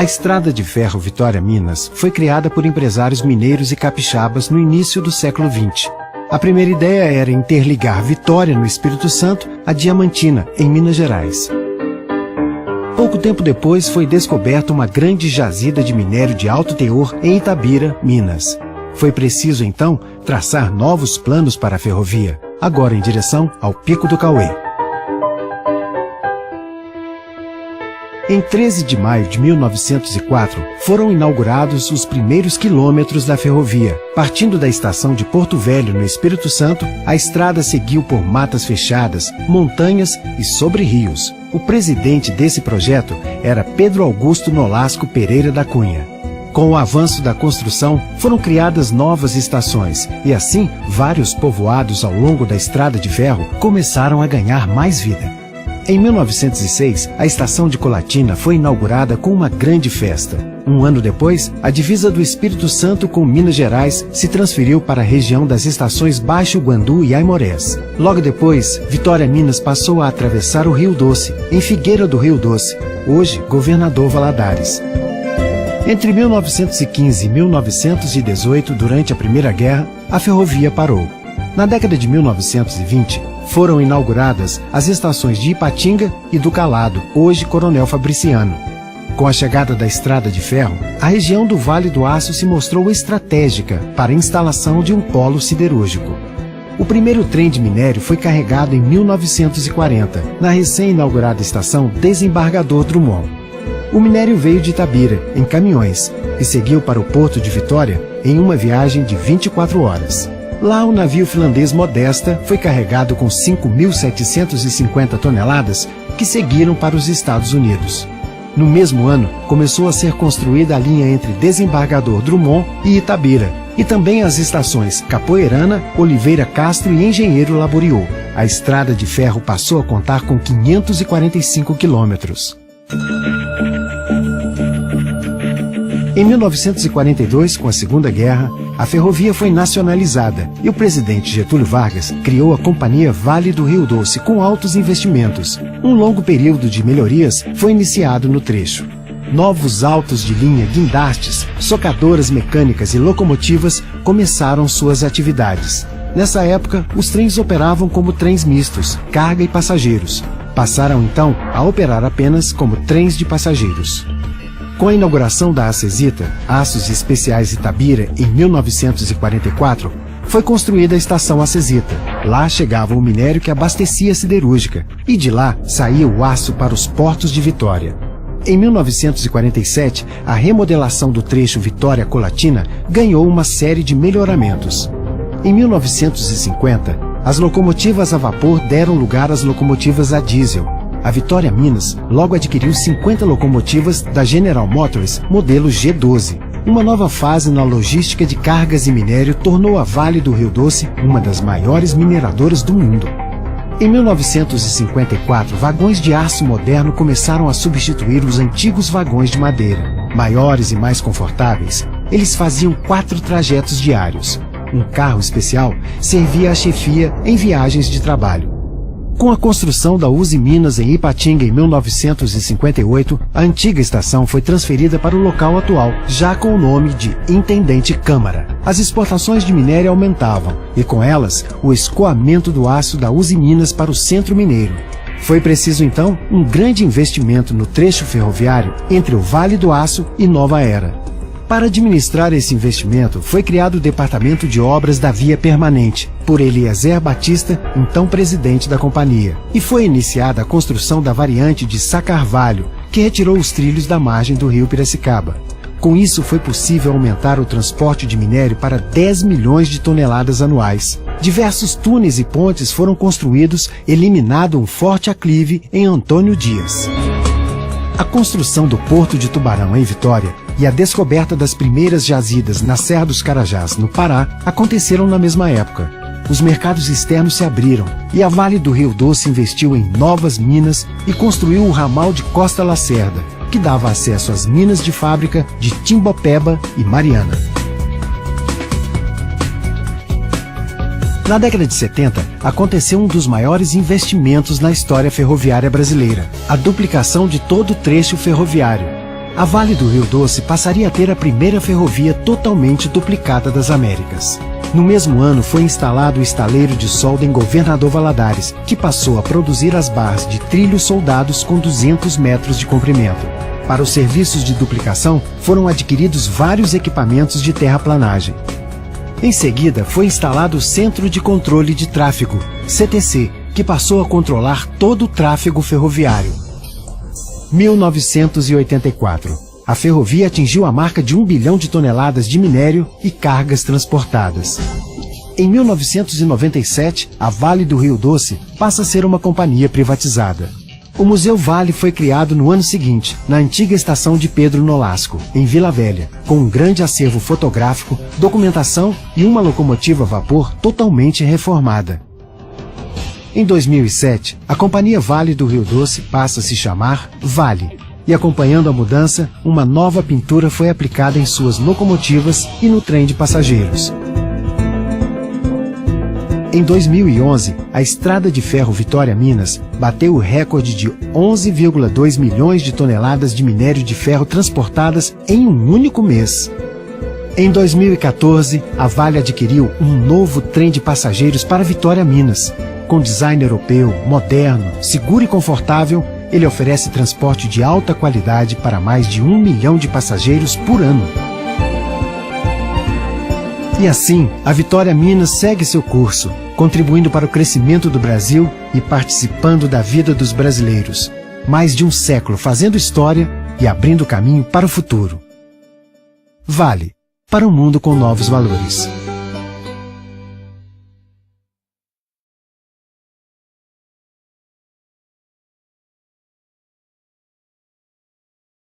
A Estrada de Ferro Vitória-Minas foi criada por empresários mineiros e capixabas no início do século XX. A primeira ideia era interligar Vitória, no Espírito Santo, a Diamantina, em Minas Gerais. Pouco tempo depois foi descoberta uma grande jazida de minério de alto teor em Itabira, Minas. Foi preciso, então, traçar novos planos para a ferrovia, agora em direção ao Pico do Cauê. Em 13 de maio de 1904, foram inaugurados os primeiros quilômetros da ferrovia. Partindo da estação de Porto Velho, no Espírito Santo, a estrada seguiu por matas fechadas, montanhas e sobre rios. O presidente desse projeto era Pedro Augusto Nolasco Pereira da Cunha. Com o avanço da construção, foram criadas novas estações e, assim, vários povoados ao longo da estrada de ferro começaram a ganhar mais vida. Em 1906, a estação de Colatina foi inaugurada com uma grande festa. Um ano depois, a divisa do Espírito Santo com Minas Gerais se transferiu para a região das estações Baixo Guandu e Aimorés. Logo depois, Vitória-Minas passou a atravessar o Rio Doce, em Figueira do Rio Doce, hoje Governador Valadares. Entre 1915 e 1918, durante a Primeira Guerra, a ferrovia parou. Na década de 1920, foram inauguradas as estações de Ipatinga e do Calado, hoje Coronel Fabriciano. Com a chegada da estrada de ferro, a região do Vale do Aço se mostrou estratégica para a instalação de um polo siderúrgico. O primeiro trem de minério foi carregado em 1940, na recém-inaugurada estação Desembargador Drummond. O minério veio de Itabira, em caminhões, e seguiu para o porto de Vitória em uma viagem de 24 horas. Lá, o navio finlandês Modesta foi carregado com 5.750 toneladas que seguiram para os Estados Unidos. No mesmo ano, começou a ser construída a linha entre Desembargador Drummond e Itabira, e também as estações Capoeirana, Oliveira Castro e Engenheiro Laboriou. A estrada de ferro passou a contar com 545 quilômetros. Em 1942, com a Segunda Guerra, a ferrovia foi nacionalizada e o presidente Getúlio Vargas criou a Companhia Vale do Rio Doce com altos investimentos. Um longo período de melhorias foi iniciado no trecho. Novos autos de linha, guindastes, socadoras mecânicas e locomotivas começaram suas atividades. Nessa época, os trens operavam como trens mistos, carga e passageiros. Passaram então a operar apenas como trens de passageiros. Com a inauguração da Acesita, Aços Especiais Itabira, em 1944, foi construída a estação Acesita. Lá chegava o minério que abastecia a siderúrgica, e de lá saía o aço para os portos de Vitória. Em 1947, a remodelação do trecho Vitória-Colatina ganhou uma série de melhoramentos. Em 1950, as locomotivas a vapor deram lugar às locomotivas a diesel. A Vitória-Minas logo adquiriu 50 locomotivas da General Motors, modelo G12. Uma nova fase na logística de cargas e minério tornou a Vale do Rio Doce uma das maiores mineradoras do mundo. Em 1954, vagões de aço moderno começaram a substituir os antigos vagões de madeira. Maiores e mais confortáveis, eles faziam 4 trajetos diários. Um carro especial servia à chefia em viagens de trabalho. Com a construção da Uzi Minas em Ipatinga em 1958, a antiga estação foi transferida para o local atual, já com o nome de Intendente Câmara. As exportações de minério aumentavam e, com elas, o escoamento do aço da Uzi Minas para o centro mineiro. Foi preciso, então, um grande investimento no trecho ferroviário entre o Vale do Aço e Nova Era. Para administrar esse investimento, foi criado o Departamento de Obras da Via Permanente, por Eliezer Batista, então presidente da companhia. E foi iniciada a construção da variante de Sá Carvalho, que retirou os trilhos da margem do rio Piracicaba. Com isso, foi possível aumentar o transporte de minério para 10 milhões de toneladas anuais. Diversos túneis e pontes foram construídos, eliminado um forte aclive em Antônio Dias. A construção do Porto de Tubarão, em Vitória, e a descoberta das primeiras jazidas na Serra dos Carajás, no Pará, aconteceram na mesma época. Os mercados externos se abriram e a Vale do Rio Doce investiu em novas minas e construiu o ramal de Costa Lacerda, que dava acesso às minas de fábrica de Timbopeba e Mariana. Na década de 70, aconteceu um dos maiores investimentos na história ferroviária brasileira, a duplicação de todo o trecho ferroviário. a Vale do Rio Doce passaria a ter a primeira ferrovia totalmente duplicada das Américas. No mesmo ano foi instalado o estaleiro de solda em Governador Valadares, que passou a produzir as barras de trilhos soldados com 200 metros de comprimento. Para os serviços de duplicação, foram adquiridos vários equipamentos de terraplanagem. Em seguida, foi instalado o Centro de Controle de Tráfego, CTC, que passou a controlar todo o tráfego ferroviário. 1984. A ferrovia atingiu a marca de 1 bilhão de toneladas de minério e cargas transportadas. Em 1997, a Vale do Rio Doce passa a ser uma companhia privatizada. O Museu Vale foi criado no ano seguinte, na antiga estação de Pedro Nolasco, em Vila Velha, com um grande acervo fotográfico, documentação e uma locomotiva a vapor totalmente reformada. Em 2007, a Companhia Vale do Rio Doce passa a se chamar Vale. E acompanhando a mudança, uma nova pintura foi aplicada em suas locomotivas e no trem de passageiros. Em 2011, a Estrada de Ferro Vitória-Minas bateu o recorde de 11,2 milhões de toneladas de minério de ferro transportadas em um único mês. Em 2014, a Vale adquiriu um novo trem de passageiros para Vitória-Minas. Com design europeu, moderno, seguro e confortável, ele oferece transporte de alta qualidade para mais de 1 milhão de passageiros por ano. E assim, a Vitória-Minas segue seu curso, contribuindo para o crescimento do Brasil e participando da vida dos brasileiros. Mais de um século fazendo história e abrindo caminho para o futuro. Vale, para um mundo com novos valores.